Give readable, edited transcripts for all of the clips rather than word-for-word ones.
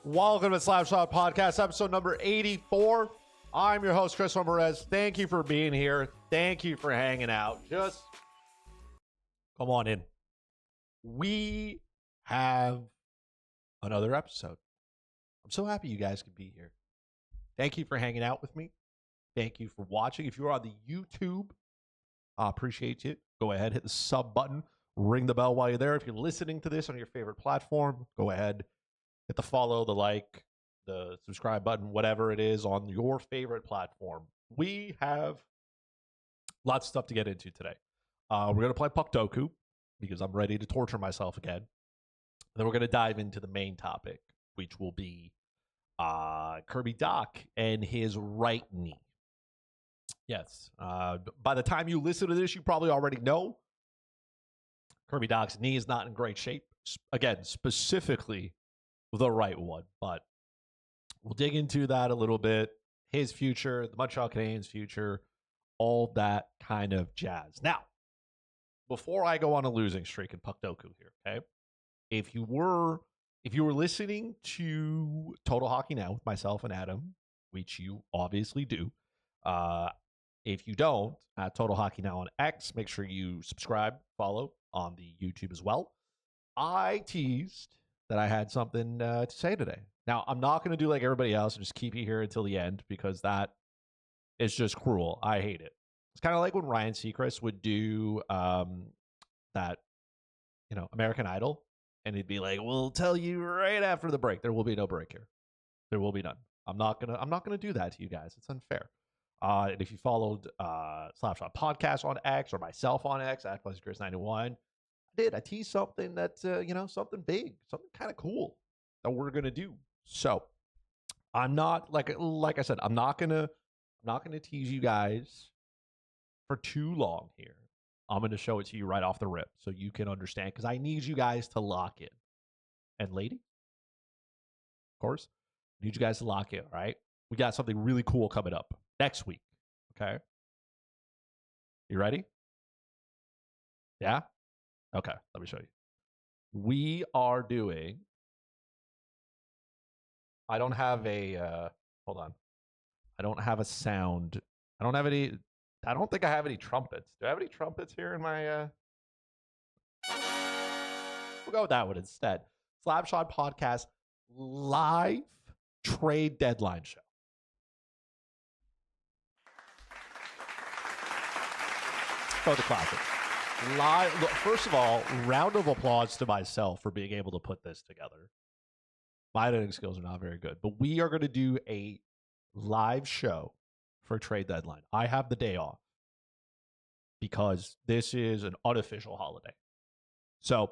Welcome to Slapshot Podcast, episode number 84. I'm your host, Christopher Morais. Thank you for being here. Thank you for hanging out. Just come on in. We have another episode. I'm so happy you guys can be here. Thank you for hanging out with me. Thank you for watching. If you're on the YouTube, I appreciate you. Go ahead, hit the sub button, ring the bell while you're there. If you're listening to this on your favorite platform, go ahead, hit the follow, the like, the subscribe button, whatever it is on your favorite platform. We have lots of stuff to get into today. We're going to play Puckdoku because I'm ready to torture myself again. Then we're going to dive into the main topic, which will be Kirby Dach and his right knee. Yes. By the time you listen to this, you probably already know Kirby Dach's knee is not in great shape. Again, specifically the right one, but we'll dig into that a little bit. His future, the Montreal Canadiens' future, all that kind of jazz. Now, before I go on a losing streak in Puckdoku here, okay? If you were listening to Total Hockey Now with myself and Adam, which you obviously do, if you don't, at Total Hockey Now on X, make sure you subscribe, follow on the YouTube as well. I teased that I had something to say today. Now, I'm not going to do like everybody else and just keep you here until the end because that is just cruel. I hate it. It's kind of like when Ryan Seacrest would do that, American Idol, and he'd be like, "We'll tell you right after the break." There will be no break here. There will be none. I'm not gonna do that to you guys. It's unfair. And if you followed Slapshot Podcast on X or myself on X at Chris91, I teased something that's something big, something kind of cool that we're gonna do. So I'm not like I said, I'm not gonna tease you guys for too long here. I'm gonna show it to you right off the rip so you can understand because I need you guys to lock in. And lady, of course, I need you guys to lock in, all right? We got something really cool coming up next week. Okay. You ready? Yeah? Okay, let me show you. We are doing. I don't have a hold on. I don't have a sound. I don't think I have any trumpets. Do I have any trumpets here in my We'll go with that one instead. Slapshot Podcast live trade deadline show. Oh, the classic. Live. Look, first of all, round of applause to myself for being able to put this together. My editing skills are not very good, but we are going to do a live show for trade deadline. I have the day off because this is an unofficial holiday. So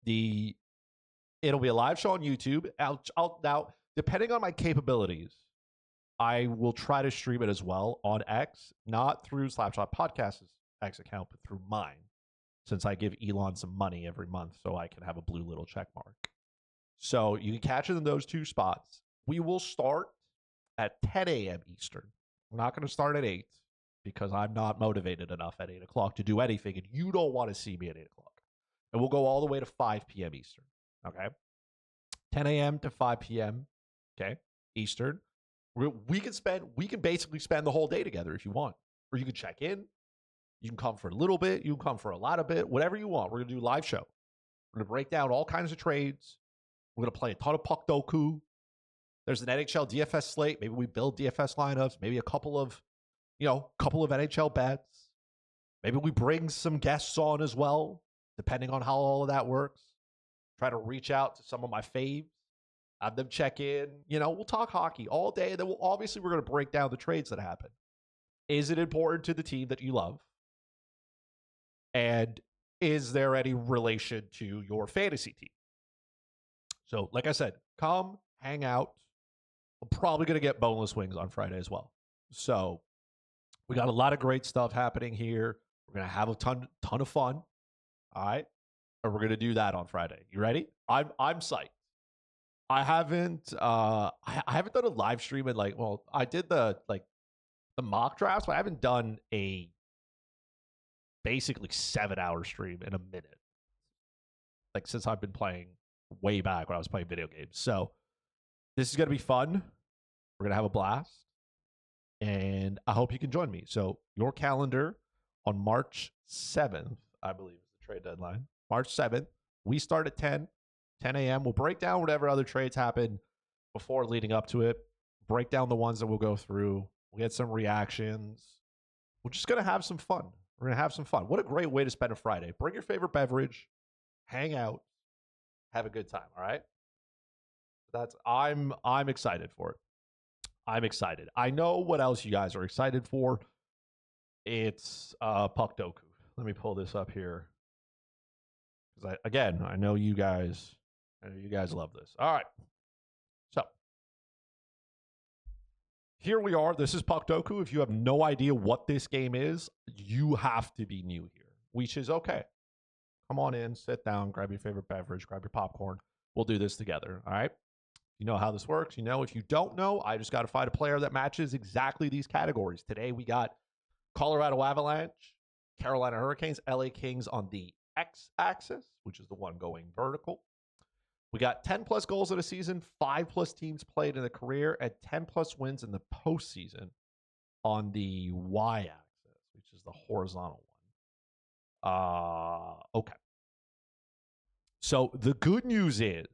it'll be a live show on YouTube. I'll now, depending on my capabilities, I will try to stream it as well on X, not through Slapshot Podcast's X account, but through mine, since I give Elon some money every month so I can have a blue little check mark. So you can catch it in those two spots. We will start at 10 a.m. Eastern. We're not going to start at 8 because I'm not motivated enough at 8 o'clock to do anything, and you don't want to see me at 8 o'clock. And we'll go all the way to 5 p.m. Eastern, okay? 10 a.m. to 5 p.m., okay, Eastern. We can basically spend the whole day together if you want. Or you can check in. You can come for a little bit. You can come for a lot of bit. Whatever you want. We're going to do a live show. We're going to break down all kinds of trades. We're going to play a ton of Puckdoku. There's an NHL DFS slate. Maybe we build DFS lineups. Maybe a couple of NHL bets. Maybe we bring some guests on as well, depending on how all of that works. Try to reach out to some of my faves. Have them check in. We'll talk hockey all day. And then we're going to break down the trades that happen. Is it important to the team that you love? And is there any relation to your fantasy team? So, like I said, come hang out. I'm probably going to get boneless wings on Friday as well. So, we got a lot of great stuff happening here. We're going to have a ton of fun. All right? And we're going to do that on Friday. You ready? I'm psyched. I haven't done a live stream in I did the mock drafts, but I haven't done a basically 7-hour stream in a minute. Since I've been playing way back when I was playing video games. So This is going to be fun. We're going to have a blast. And I hope you can join me. So your calendar on March 7th, I believe is the trade deadline. March 7th. We start at 10 a.m. We'll break down whatever other trades happen before leading up to it. Break down the ones that we'll go through. We'll get some reactions. We're just going to have some fun. We're going to have some fun. What a great way to spend a Friday. Bring your favorite beverage, hang out, have a good time, all right? I'm excited for it. I'm excited. I know what else you guys are excited for. It's Puckdoku. Let me pull this up here. Because I know you guys love this. All right. So here we are. This is Puckdoku. If you have no idea what this game is, you have to be new here, which is okay. Come on in, sit down, grab your favorite beverage, grab your popcorn. We'll do this together. All right. You know how this works. You know, if you don't know, I just got to find a player that matches exactly these categories. Today we got Colorado Avalanche, Carolina Hurricanes, LA Kings on the x-axis, which is the one going vertical. We got 10 plus goals in a season, 5 plus teams played in a career, and 10 plus wins in the postseason on the y-axis, which is the horizontal one. Okay. So the good news is,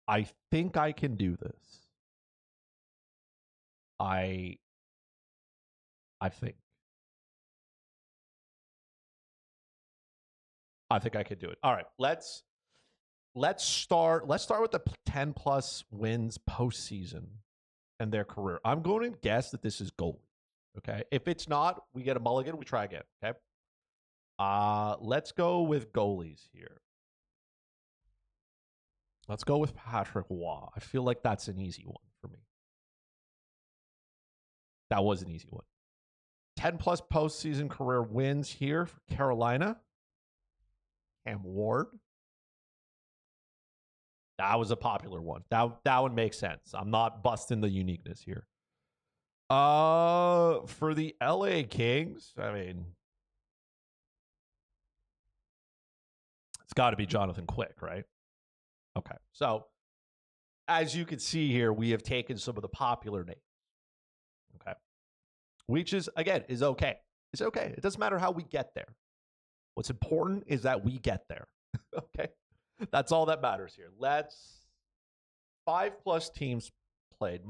I think I can do this. I think I could do it. All right, let's start with the 10 plus wins postseason and their career. I'm going to guess that this is goalie. Okay, if it's not, we get a mulligan. We try again. Okay. Let's go with goalies here. Let's go with Patrick Waugh. I feel like that's an easy one for me. That was an easy one. 10 plus postseason career wins here for Carolina. Cam Ward. That was a popular one. That one makes sense. I'm not busting the uniqueness here. For the LA Kings, I mean, it's got to be Jonathan Quick, right? Okay. So, as you can see here, we have taken some of the popular names. Okay. Which is, again, is okay. It's okay. It doesn't matter how we get there. What's important is that we get there. Okay. That's all that matters here. 5 plus teams played.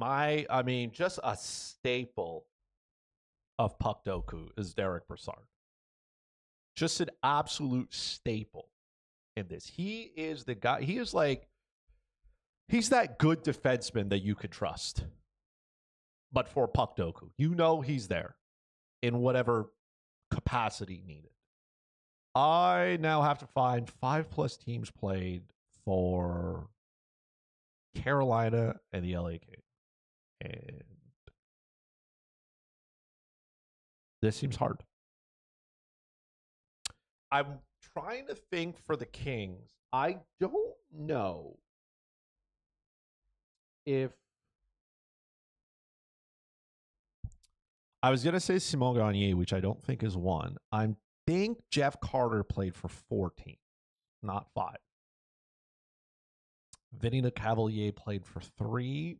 Just a staple of Puckdoku is Derick Brassard. Just an absolute staple in this. He is the guy. He's that good defenseman that you could trust. But for Puckdoku, you know he's there in whatever capacity needed. I now have to find 5 plus teams played for Carolina and the LA Kings. And this seems hard. I'm trying to think for the Kings. I don't know if I was going to say Simon Gagner, which I don't think is one. I think Jeff Carter played for 4 teams, not 5. Vinny LeCavalier played for 3.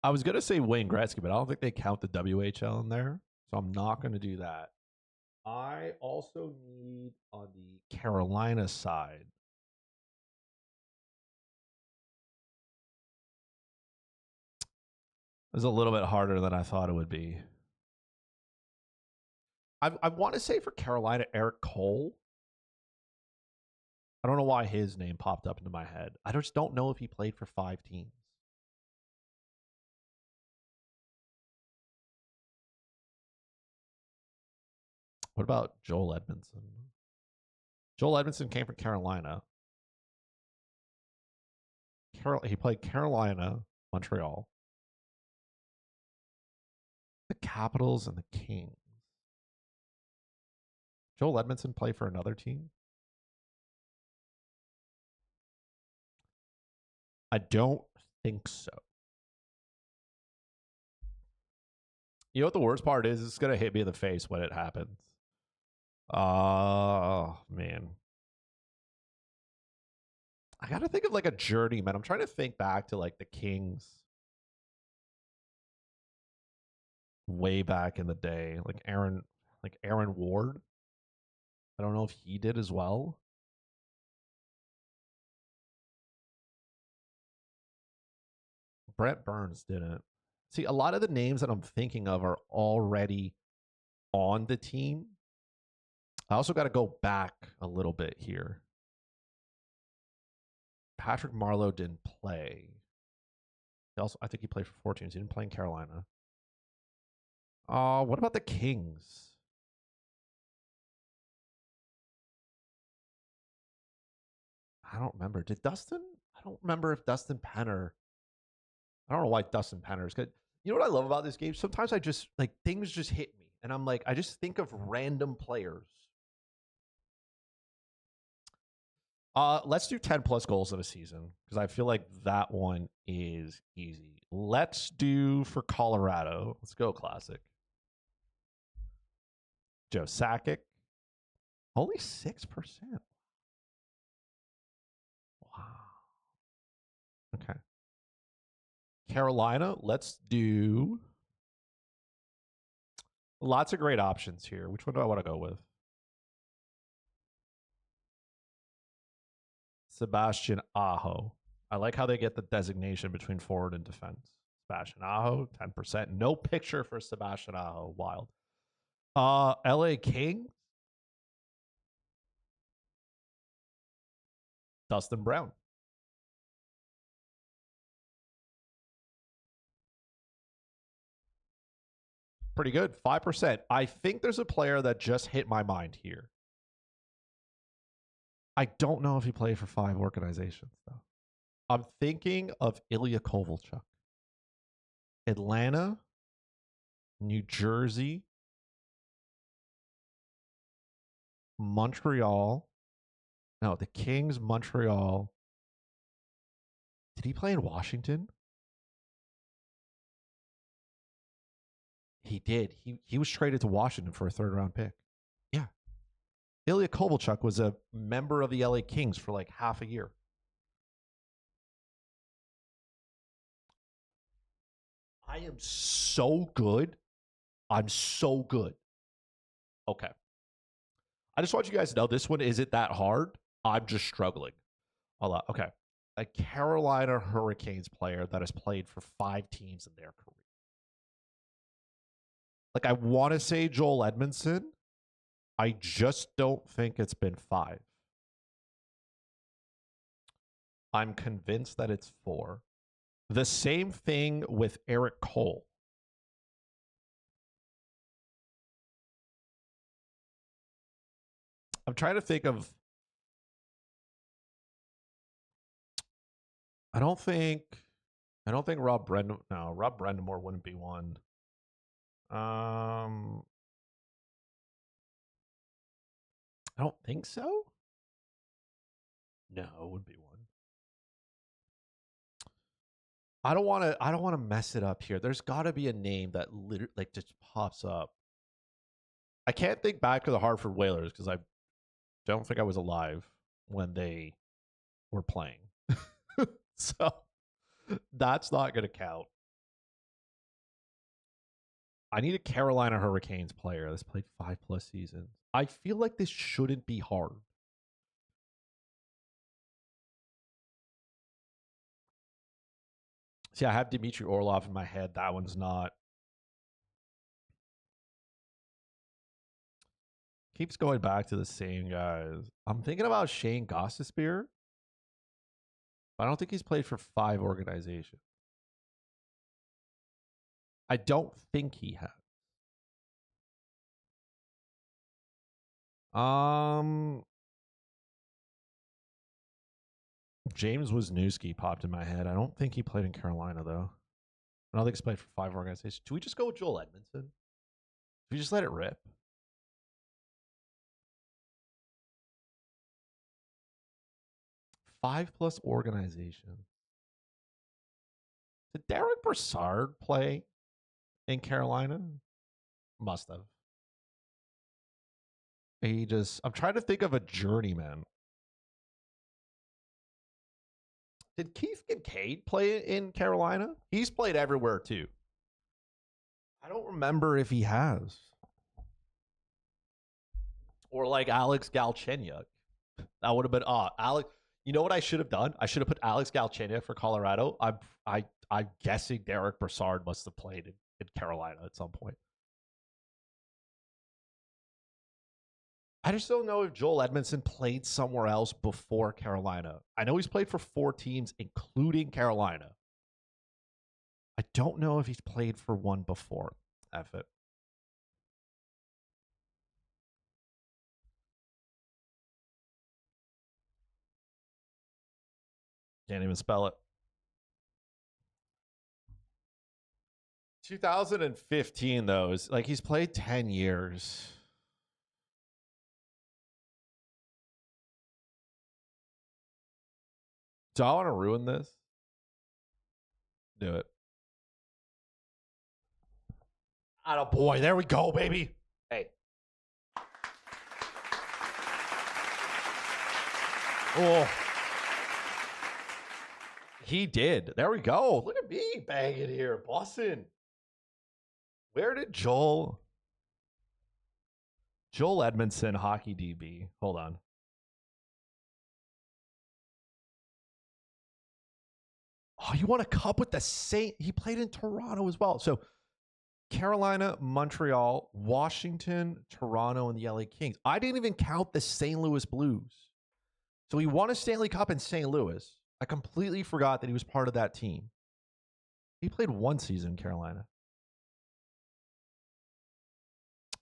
I was going to say Wayne Gretzky, but I don't think they count the WHL in there, so I'm not going to do that. I also need on the Carolina side. It was a little bit harder than I thought it would be. I want to say for Carolina, Eric Cole. I don't know why his name popped up into my head. I just don't know if he played for 5 teams. What about Joel Edmondson? Joel Edmondson came from Carolina. He played Carolina, Montreal, the Capitals, and the Kings. Joel Edmondson played for another team? I don't think so. You know what the worst part is? It's going to hit me in the face when it happens. Oh, man. I got to think of like a journeyman. I'm trying to think back to like the Kings way back in the day, like Aaron Ward. I don't know if he did as well. Brett Burns didn't. See, a lot of the names that I'm thinking of are already on the team. I also got to go back a little bit here. Patrick Marleau didn't play. I think he played for 4 teams. He didn't play in Carolina. What about the Kings? I don't remember. Did Dustin? I don't remember if Dustin Penner. I don't know why Dustin Penner is good. You know what I love about this game? Sometimes I just like things just hit me, and I'm like, I just think of random players. Let's do 10 plus goals in a season because I feel like that one is easy. Let's do for Colorado. Let's go classic. Joe Sakic. Only 6%. Wow. Okay. Carolina, let's do lots of great options here. Which one do I want to go with? Sebastian Aho. I like how they get the designation between forward and defense. Sebastian Aho, 10%. No picture for Sebastian Aho. Wild. LA Kings. Dustin Brown. Pretty good. 5%. I think there's a player that just hit my mind here. I don't know if he played for 5 organizations, though. I'm thinking of Ilya Kovalchuk. Atlanta, New Jersey, Montreal. No, the Kings, Montreal. Did he play in Washington? He did. He was traded to Washington for a 3rd-round pick. Yeah. Ilya Kovalchuk was a member of the LA Kings for like half a year. I am so good. I'm so good. Okay. I just want you guys to know this one isn't that hard. I'm just struggling a lot. Okay. A Carolina Hurricanes player that has played for 5 teams in their career. Like, I want to say Joel Edmondson. I just don't think it's been 5. I'm convinced that it's 4. The same thing with Eric Cole. I'm trying to think of. I don't think Rob Brendamore. No, Rob Brendamore wouldn't be one. I don't think so. No, it would be one. I don't want to mess it up here. There's got to be a name that literally like just pops up. I can't think back to the Hartford Whalers because I don't think I was alive when they were playing. So that's not going to count. I need a Carolina Hurricanes player that's played 5+ seasons. I feel like this shouldn't be hard. See, I have Dmitry Orlov in my head. That one's not. Keeps going back to the same guys. I'm thinking about Shane Gostisbehere. I don't think he's played for 5 organizations. I don't think he has. James Wisniewski popped in my head. I don't think he played in Carolina, though. I don't think he's played for 5 organizations. Do we just go with Joel Edmondson? Do we just let it rip? Five plus organizations. Did Derick Brassard play in Carolina? Must have. I'm trying to think of a journeyman. Did Keith Kincaid play in Carolina? He's played everywhere too. I don't remember if he has. Or like Alex Galchenyuk. That would have been Alex. You know what I should have done? I should have put Alex Galchenyuk for Colorado. I'm guessing Derick Brassard must have played in Carolina at some point. I just don't know if Joel Edmondson played somewhere else before Carolina. I know he's played for 4 teams, including Carolina. I don't know if he's played for one before. F it. Can't even spell it. 2015, though, is like he's played 10 years. Do I want to ruin this? Do it. Oh boy, there we go, baby. Hey. Oh. He did. There we go. Look at me banging here. Boston. Where did Joel Edmondson, hockey DB. Hold on. Oh, you want a cup with the Saint? He played in Toronto as well. So Carolina, Montreal, Washington, Toronto, and the LA Kings. I didn't even count the St. Louis Blues. So he won a Stanley Cup in St. Louis. I completely forgot that he was part of that team. He played 1 season in Carolina.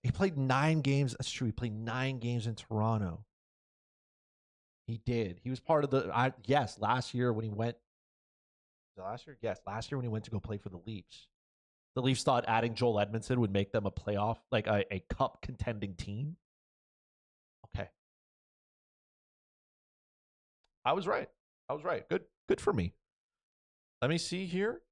He played 9 games. That's true. He played 9 games in Toronto. He did. He was part of the, yes, last year when he went, last year when he went to go play for the Leafs. The Leafs thought adding Joel Edmondson would make them a playoff, like a cup contending team. Okay. I was right. Good for me. Let me see here.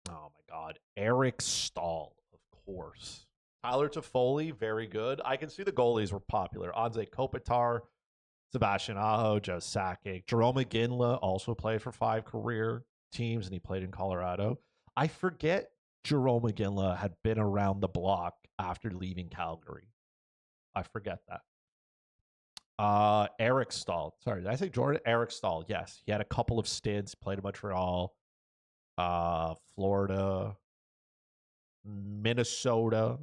Oh my God. Eric Stahl, of course. Tyler Toffoli, very good. I can see the goalies were popular. Anze Kopitar, Sebastian Aho, Joe Sakic. Jerome McGinley also played for 5 career teams, and he played in Colorado. I forget Jerome McGinley had been around the block after leaving Calgary. I forget that. Eric Stahl. Sorry, did I say Jordan? Eric Stahl. Yes, he had a couple of stints. Played in Montreal, Florida, Minnesota.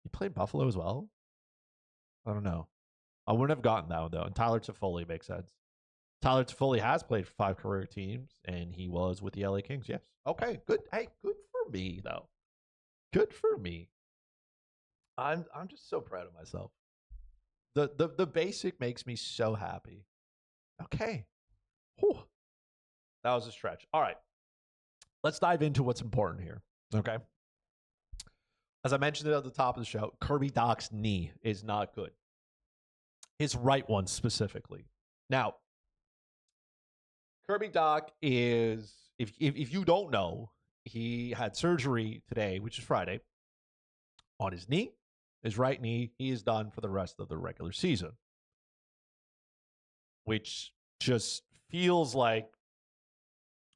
He played Buffalo as well. I don't know. I wouldn't have gotten that one though. And Tyler Toffoli makes sense. Tyler Toffoli has played for 5 career teams, and he was with the LA Kings. Yes. Okay. Good. Hey, good for me though. Good for me. I'm just so proud of myself. The basic makes me so happy. Okay. Whew. That was a stretch. All right. Let's dive into what's important here. Okay. As I mentioned at the top of the show, Kirby Dach's knee is not good. His right one specifically. Now, Kirby Dach is, if you don't know, he had surgery today, which is Friday, on his knee. His right knee, he is done for the rest of the regular season, which just feels like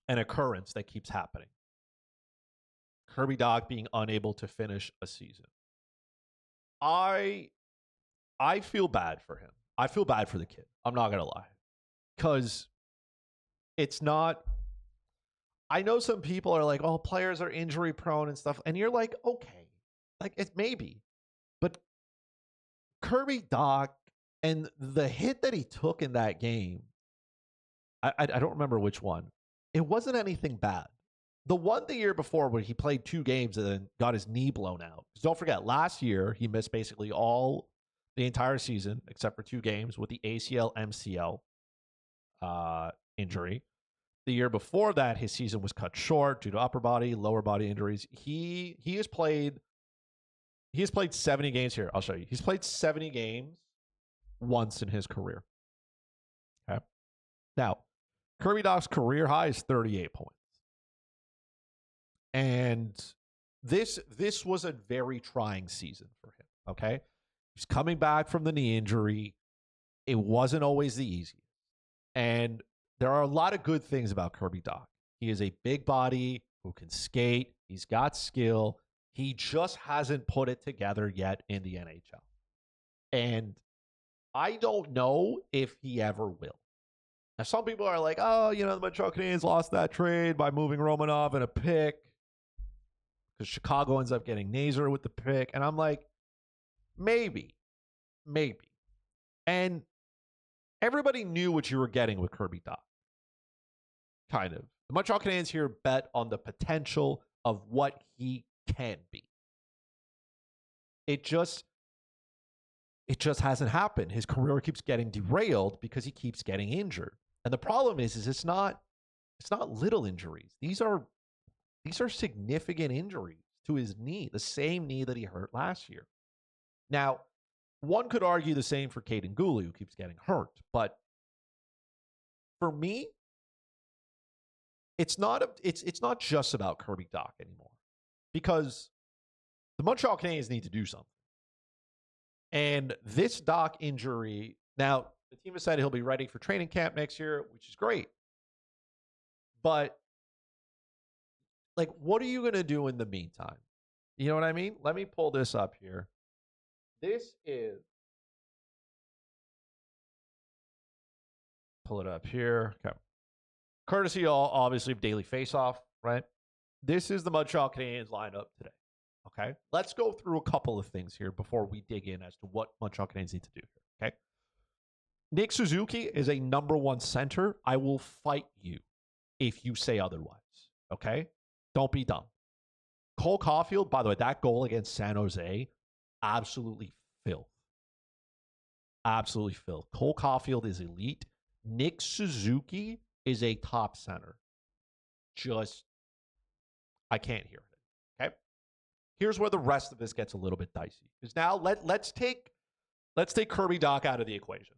an occurrence that keeps happening. Kirby Dach being unable to finish a season. I feel bad for him. I feel bad for the kid. I'm not going to lie. Because it's not, I know some people are like, oh, players are injury prone and stuff. And you're like, okay, like it's maybe. But Kirby Dach and the hit that he took in that game, I don't remember which one. It wasn't anything bad. The one the year before where he played 2 games and then got his knee blown out. Don't forget, last year he missed basically the entire season except for 2 games with the ACL MCL injury. The year before that, his season was cut short due to upper body, lower body injuries. He has played 70 games here. I'll show you. He's played 70 games once in his career. Okay. Now, Kirby Dach's career high is 38 points. And this was a very trying season for him. Okay. He's coming back from the knee injury. It wasn't always the easiest. And there are a lot of good things about Kirby Dach. He is a big body who can skate. He's got skill. He just hasn't put it together yet in the NHL. And I don't know if he ever will. Now, some people are like, oh, the Montreal Canadiens lost that trade by moving Romanov and a pick because Chicago ends up getting Nazar with the pick. And I'm like, maybe. And everybody knew what you were getting with Kirby Dach. Kind of. The Montreal Canadiens here bet on the potential of what he can be. It just hasn't happened. His career keeps getting derailed because he keeps getting injured. And the problem is it's not little injuries. These are significant injuries to his knee, the same knee that he hurt last year. Now, one could argue the same for Caden Gooley, who keeps getting hurt. But for me, it's not just about Kirby Dach anymore, because the Montreal Canadiens need to do something. And this Dach injury, now the team has said he'll be ready for training camp next year, which is great. But what are you going to do in the meantime? You know what I mean? Let me pull this up here. This is, pull it up here. Okay. Courtesy, obviously, of Daily Faceoff, right? This is the Montreal Canadiens lineup today. Okay. Let's go through a couple of things here before we dig in as to what Montreal Canadiens need to do here. Okay. Nick Suzuki is a number one center. I will fight you if you say otherwise. Okay. Don't be dumb. Cole Caulfield, by the way, that goal against San Jose, absolutely filth. Absolutely filth. Cole Caulfield is elite. Nick Suzuki is a top center. I can't hear it. Okay. Here's where the rest of this gets a little bit dicey. Because now let's take Kirby Dach out of the equation,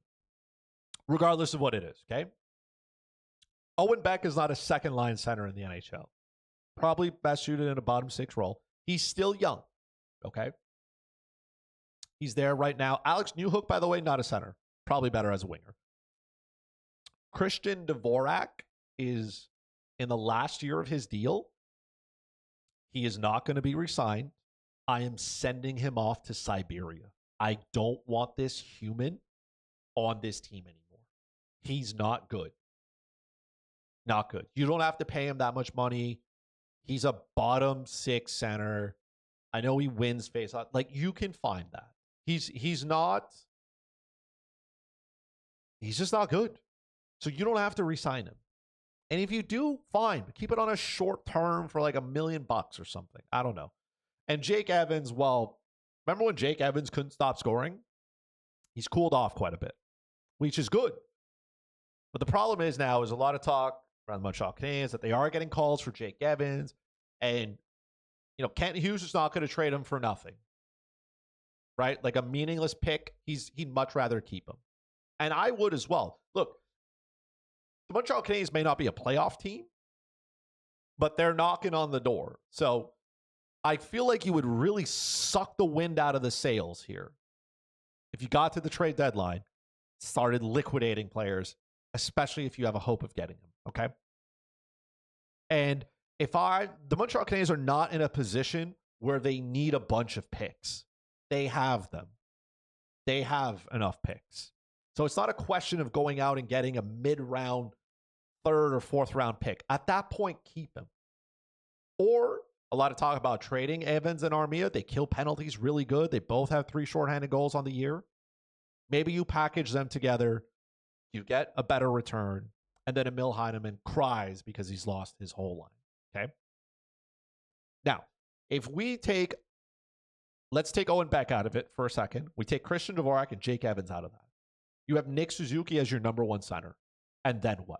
regardless of what it is. Okay. Owen Beck is not a second line center in the NHL. Probably best suited in a bottom six role. He's still young. Okay. He's there right now. Alex Newhook, by the way, not a center. Probably better as a winger. Christian Dvorak is in the last year of his deal. He is not going to be re-signed. I am sending him off to Siberia. I don't want this human on this team anymore. He's not good. Not good. You don't have to pay him that much money. He's a bottom six center. I know he wins face-off. You can find that. He's just not good. So you don't have to re-sign him. And if you do, fine. But keep it on a short term for $1 million or something. I don't know. And Jake Evans, well, remember when Jake Evans couldn't stop scoring? He's cooled off quite a bit, which is good. But the problem is now is a lot of talk around the Montreal Canadiens that they are getting calls for Jake Evans. And, Kent Hughes is not going to trade him for nothing. Right? A meaningless pick. He'd much rather keep him. And I would as well. Look, the Montreal Canadiens may not be a playoff team, but they're knocking on the door. So I feel like you would really suck the wind out of the sails here if you got to the trade deadline, started liquidating players, especially if you have a hope of getting them. Okay. And the Montreal Canadiens are not in a position where they need a bunch of picks. They have them. They have enough picks. So it's not a question of going out and getting a mid-round, third or fourth round pick. At that point, keep him. Or a lot of talk about trading Evans and Armia. They kill penalties really good. They both have 3 shorthanded goals on the year. Maybe you package them together. You get a better return. And then Emil Heineman cries because he's lost his whole line. Okay? Now, let's take Owen Beck out of it for a second. We take Christian Dvorak and Jake Evans out of that. You have Nick Suzuki as your number one center. And then what?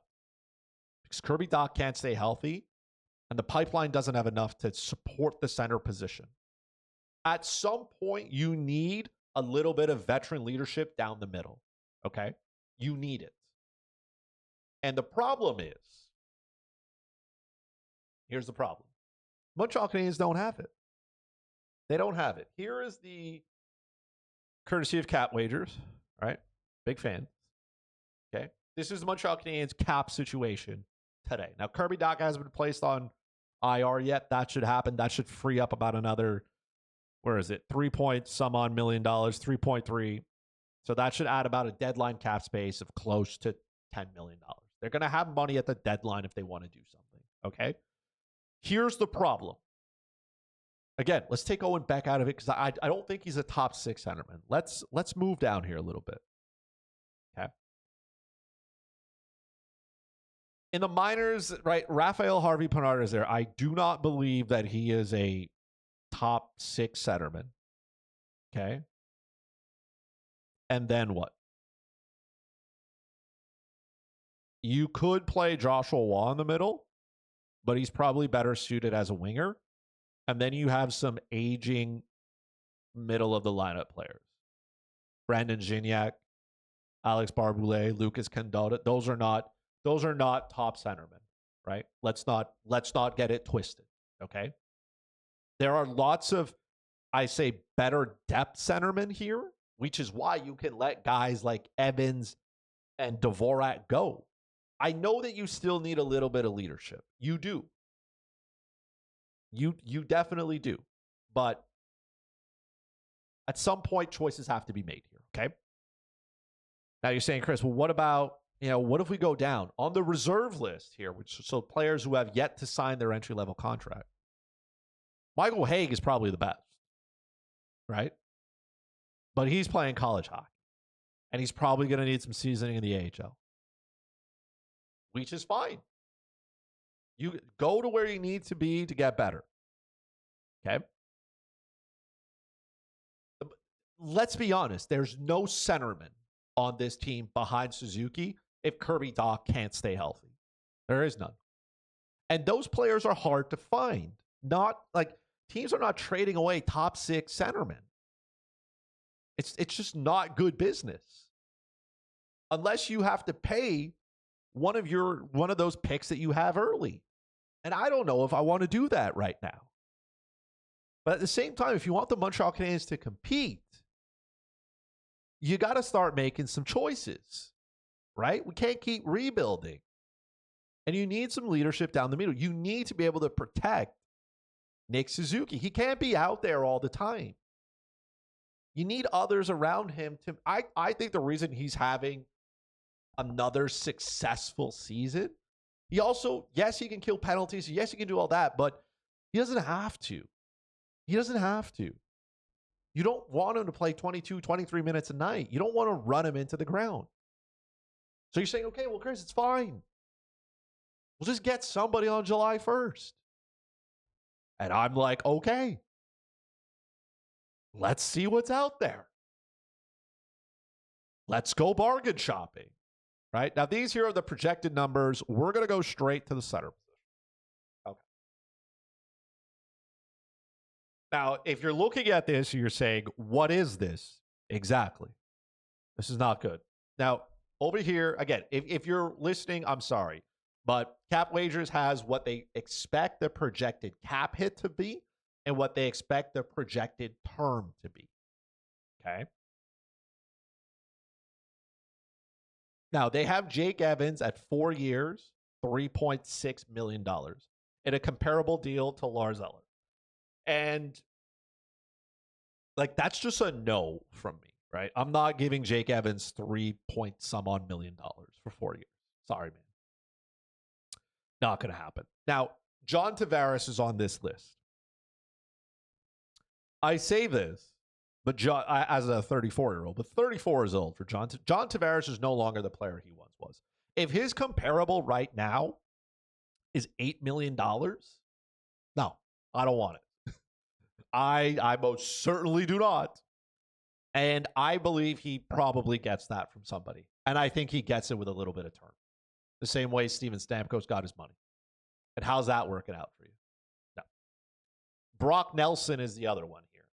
Because Kirby Dach can't stay healthy, and the pipeline doesn't have enough to support the center position. At some point, you need a little bit of veteran leadership down the middle. Okay? You need it. And the problem is, here's the problem. Montreal Canadiens don't have it. They don't have it. Here is the courtesy of Cat Wagers, right? Big fan. Okay. This is the Montreal Canadiens cap situation today. Now, Kirby Dach hasn't been placed on IR yet. That should happen. That should free up about another, where is it? 3 point some odd million dollars, 3.3. So that should add about a deadline cap space of close to $10 million. They're going to have money at the deadline if they want to do something. Okay. Here's the problem. Again, let's take Owen Beck out of it because I don't think he's a top 6 centerman. Let's move down here a little bit. Okay. In the minors, right, Raphael Harvey-Pinard is there. I do not believe that he is a top 6 centerman. Okay. And then what? You could play Joshua Waugh in the middle, but he's probably better suited as a winger. And then you have some aging middle of the lineup players. Brandon Gignac, Alex Barboulay, Lucas Condotta. Those are not top centermen, right? Let's not get it twisted. Okay. There are lots of, I say, better depth centermen here, which is why you can let guys like Evans and Dvorak go. I know that you still need a little bit of leadership. You do. You definitely do. But at some point, choices have to be made here, okay? Now you're saying, Chris, well, what about, what if we go down on the reserve list here, so players who have yet to sign their entry-level contract? Michael Hague is probably the best, right? But he's playing college hockey, and he's probably going to need some seasoning in the AHL, which is fine. You go to where you need to be to get better. Okay? Let's be honest. There's no centerman on this team behind Suzuki if Kirby Dach can't stay healthy. There is none. And those players are hard to find. Not like teams are not trading away top 6 centermen. It's just not good business. Unless you have to pay one of those picks that you have early. And I don't know if I want to do that right now. But at the same time, if you want the Montreal Canadiens to compete, you got to start making some choices, right? We can't keep rebuilding. And you need some leadership down the middle. You need to be able to protect Nick Suzuki. He can't be out there all the time. You need others around him to. I think the reason he's having another successful season, he also, yes, he can kill penalties. Yes, he can do all that, but he doesn't have to. He doesn't have to. You don't want him to play 22, 23 minutes a night. You don't want to run him into the ground. So you're saying, okay, well, Chris, it's fine. We'll just get somebody on July 1st. And I'm like, okay. Let's see what's out there. Let's go bargain shopping. Right? Now, these here are the projected numbers. We're going to go straight to the center position. Okay. Now, if you're looking at this, you're saying, what is this? Exactly. This is not good. Now, over here, again, if you're listening, I'm sorry. But Cap Wagers has what they expect the projected cap hit to be and what they expect the projected term to be. Okay? Now, they have Jake Evans at 4 years, $3.6 million in a comparable deal to Lars Eller. And, that's just a no from me, right? I'm not giving Jake Evans 3 point some odd million for 4 years. Sorry, man. Not going to happen. Now, John Tavares is on this list. I say this, but as a 34-year-old, but 34 is old for John. John Tavares is no longer the player he once was. If his comparable right now is $8 million, no, I don't want it. I most certainly do not. And I believe he probably gets that from somebody. And I think he gets it with a little bit of term. The same way Steven Stamkos got his money. And how's that working out for you? No. Brock Nelson is the other one here.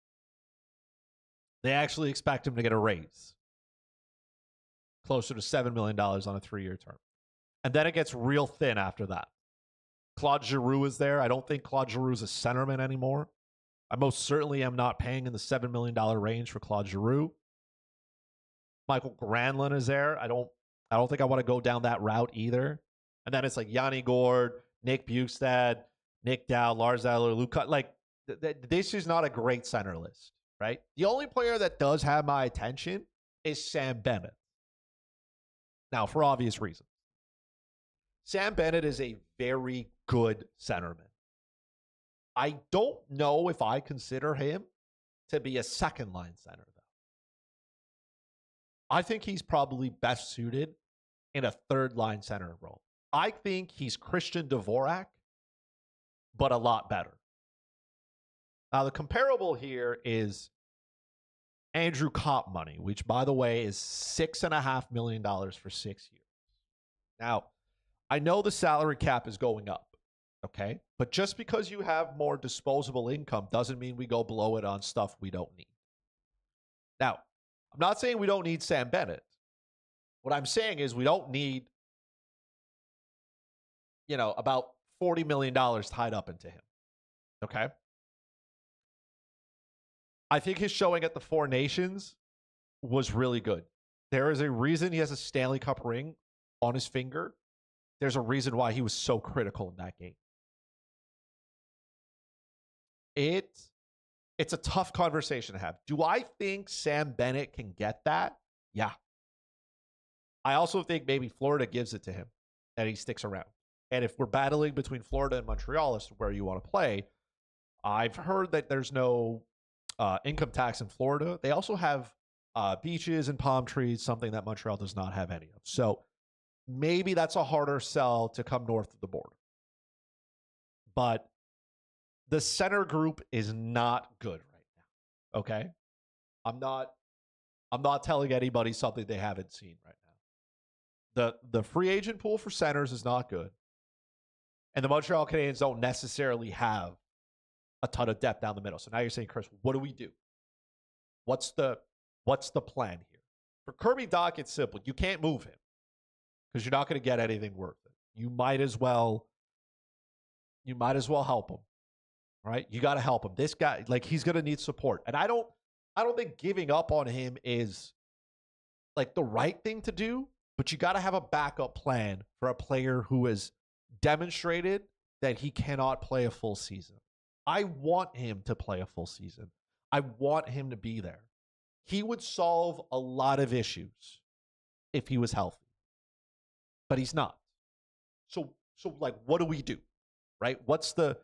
They actually expect him to get a raise. Closer to $7 million on a 3-year term. And then it gets real thin after that. Claude Giroux is there. I don't think Claude Giroux is a centerman anymore. I most certainly am not paying in the $7 million range for Claude Giroux. Michael Granlund is there. I don't think I want to go down that route either. And then it's like Yanni Gord, Nick Bukestad, Nick Dow, Lars Eller, Luca. Like, this is not a great center list, right? The only player that does have my attention is Sam Bennett. Now, for obvious reasons. Sam Bennett is a very good centerman. I don't know if I consider him to be a second line center, though. I think he's probably best suited in a third line center role. I think he's Christian Dvorak, but a lot better. Now, the comparable here is Andrew Kopp money, which, by the way, is $6.5 million for 6 years. Now, I know the salary cap is going up, okay? But just because you have more disposable income doesn't mean we go blow it on stuff we don't need. Now, I'm not saying we don't need Sam Bennett. What I'm saying is we don't need, about $40 million tied up into him, okay? I think his showing at the Four Nations was really good. There is a reason he has a Stanley Cup ring on his finger. There's a reason why he was so critical in that game. It's a tough conversation to have. Do I think Sam Bennett can get that? Yeah. I also think maybe Florida gives it to him and he sticks around. And if we're battling between Florida and Montreal as to where you want to play, I've heard that there's no income tax in Florida. They also have beaches and palm trees, something that Montreal does not have any of. So maybe that's a harder sell to come north of the border. But the center group is not good right now. Okay? I'm not telling anybody something they haven't seen right now. The free agent pool for centers is not good. And the Montreal Canadiens don't necessarily have a ton of depth down the middle. So now you're saying, Chris, what do we do? What's the plan here? For Kirby Dach, it's simple. You can't move him because you're not going to get anything worth it. You might as well help him. Right? You got to help him. This guy, like, he's going to need support. And I don't think giving up on him is like the right thing to do, but you got to have a backup plan for a player who has demonstrated that he cannot play a full season. I want him to play a full season. I want him to be there. He would solve a lot of issues if he was healthy, but he's not. So like, what do we do? Right? What's the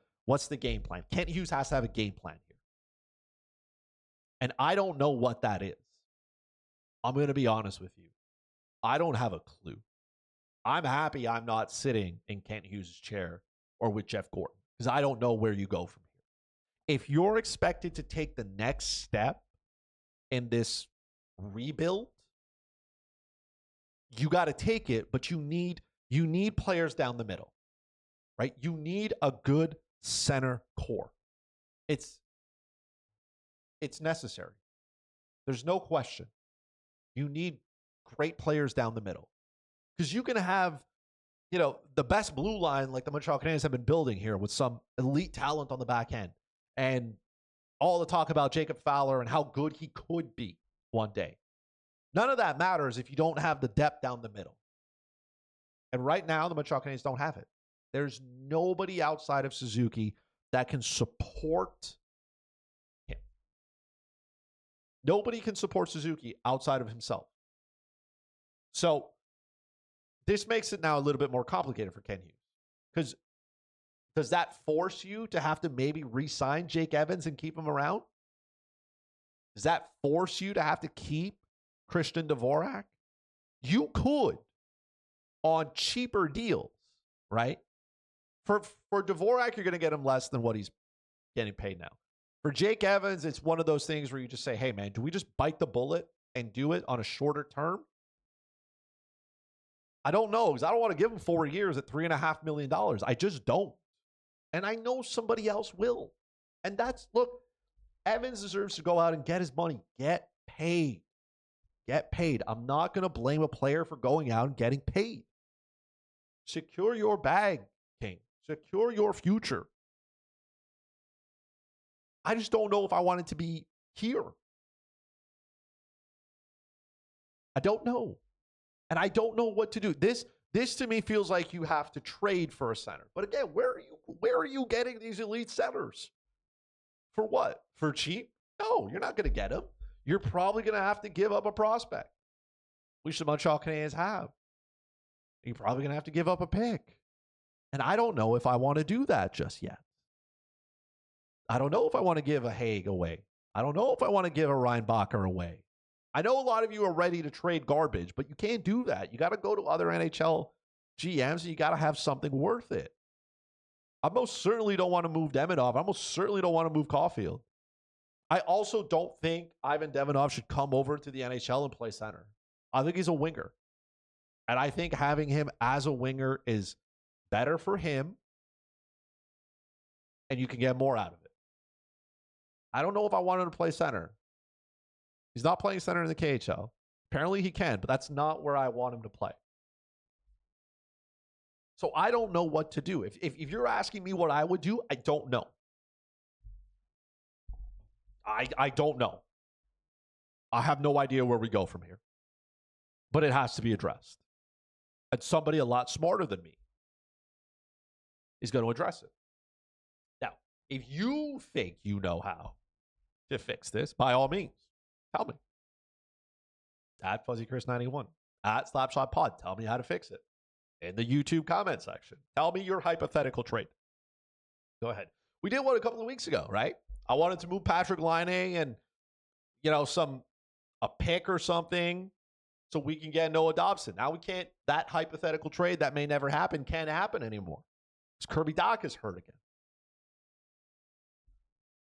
game plan? Kent Hughes has to have a game plan here. And I don't know what that is. I'm going to be honest with you. I don't have a clue. I'm happy I'm not sitting in Kent Hughes' chair or with Jeff Gordon because I don't know where you go from here. If you're expected to take the next step in this rebuild, you got to take it, but you need players down the middle, right? You need a good center core. It's necessary. There's no question. You need great players down the middle because you can have, the best blue line like the Montreal Canadiens have been building here with some elite talent on the back end and all the talk about Jacob Fowler and how good he could be one day. None of that matters if you don't have the depth down the middle. And right now, the Montreal Canadiens don't have it. There's nobody outside of Suzuki that can support him. Nobody can support Suzuki outside of himself. So this makes it now a little bit more complicated for Ken Hughes. Because does that force you to have to maybe re-sign Jake Evans and keep him around? Does that force you to have to keep Christian Dvorak? You could on cheaper deals, right? For Dvorak, you're going to get him less than what he's getting paid now. For Jake Evans, it's one of those things where you just say, hey, man, do we just bite the bullet and do it on a shorter term? I don't know, because I don't want to give him 4 years at $3.5 million. I just don't. And I know somebody else will. And look, Evans deserves to go out and get his money. Get paid. Get paid. I'm not going to blame a player for going out and getting paid. Secure your bag, King. Secure your future. I just don't know if I want it to be here. I don't know. And I don't know what to do. This to me feels like you have to trade for a center. But again, where are you getting these elite centers? For what? For cheap? No, you're not going to get them. You're probably going to have to give up a prospect, which the Montreal Canadiens have. You're probably going to have to give up a pick. And I don't know if I want to do that just yet. I don't know if I want to give a Haig away. I don't know if I want to give a Reinbacher away. I know a lot of you are ready to trade garbage, but you can't do that. You got to go to other NHL GMs and you got to have something worth it. I most certainly don't want to move Demidov. I most certainly don't want to move Caulfield. I also don't think Ivan Demidov should come over to the NHL and play center. I think he's a winger. And I think having him as a winger is better for him, and you can get more out of it. I don't know if I want him to play center. He's not playing center in the KHL. Apparently he can, but that's not where I want him to play. So I don't know what to do. If you're asking me what I would do, I don't know. I don't know. I have no idea where we go from here. But it has to be addressed. And somebody a lot smarter than me is going to address it. Now, if you think you know how to fix this, by all means, tell me. At FuzzyChris91, at SlapShotPod, tell me how to fix it. In the YouTube comment section, tell me your hypothetical trade. Go ahead. We did one a couple of weeks ago, right? I wanted to move Patrick Laine and, a pick or something so we can get Noah Dobson. Now we can't, that hypothetical trade that may never happen can't happen anymore. Because Kirby Dach is hurt again.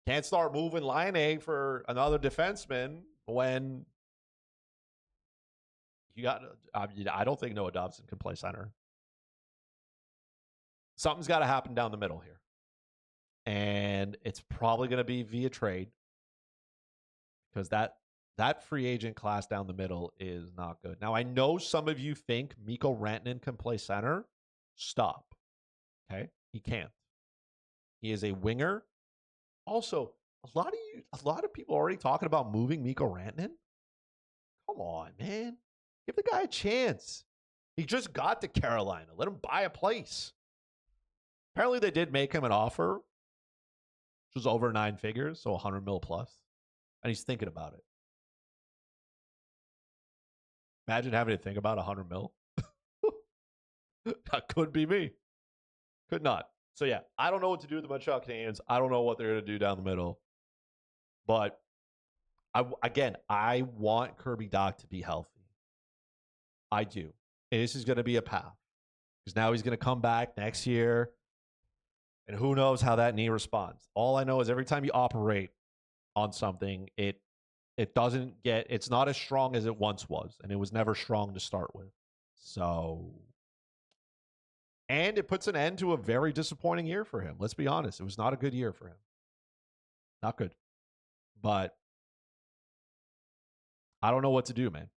Can't start moving Laine for another defenseman when you got, I don't think Noah Dobson can play center. Something's got to happen down the middle here. And it's probably going to be via trade because that free agent class down the middle is not good. Now, I know some of you think Mikko Rantanen can play center. Stop. Okay? He can't. He is a winger. Also, a lot of people are already talking about moving Mikko Rantanen. Come on, man. Give the guy a chance. He just got to Carolina. Let him buy a place. Apparently, they did make him an offer, which was over 9 figures, so 100 mil plus. And he's thinking about it. Imagine having to think about 100 mil. That could be me. Could not. So, yeah, I don't know what to do with the Montreal Canadiens. I don't know what they're going to do down the middle. But, I want Kirby Dach to be healthy. I do. And this is going to be a path. Because now he's going to come back next year. And who knows how that knee responds. All I know is every time you operate on something, it's not as strong as it once was. And it was never strong to start with. So, and it puts an end to a very disappointing year for him. Let's be honest. It was not a good year for him. Not good. But I don't know what to do, man.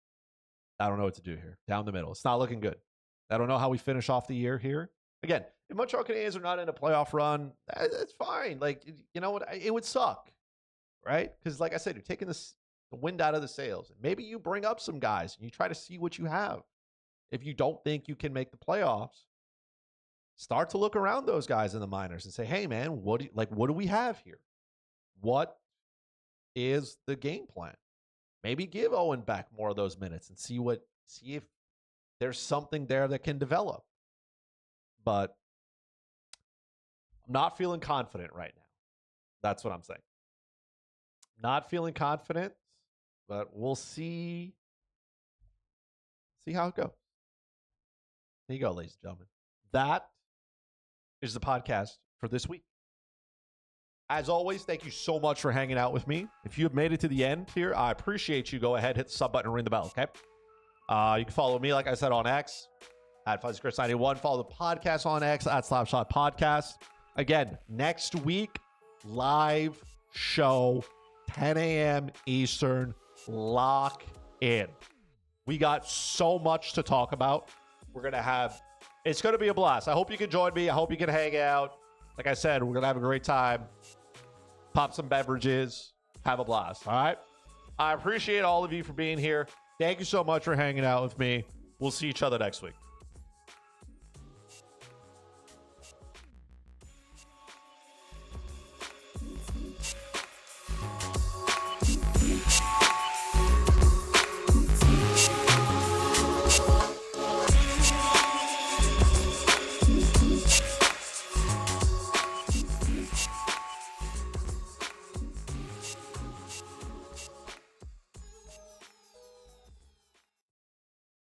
I don't know what to do here. Down the middle. It's not looking good. I don't know how we finish off the year here. Again, if Montreal Canadiens are not in a playoff run, that's fine. Like, you know what? It would suck, right? Because, like I said, you're taking the wind out of the sails. Maybe you bring up some guys and you try to see what you have. If you don't think you can make the playoffs, start to look around those guys in the minors and say, hey, man, what do we have here? What is the game plan? Maybe give Owen back more of those minutes and see if there's something there that can develop. But I'm not feeling confident right now. That's what I'm saying. Not feeling confident, but we'll see how it goes. There you go, ladies and gentlemen. That is the podcast for this week. As always, thank you so much for hanging out with me. If you have made it to the end here, I appreciate you. Go ahead, hit the sub button and ring the bell, okay? You can follow me, like I said, on X, at FuzzyChris91. Follow the podcast on X, at Slapshot Podcast. Again, next week, live show, 10 a.m. Eastern. Lock in. We got so much to talk about. It's going to be a blast. I hope you can join me. I hope you can hang out. Like I said, we're going to have a great time. Pop some beverages. Have a blast. All right? I appreciate all of you for being here. Thank you so much for hanging out with me. We'll see each other next week.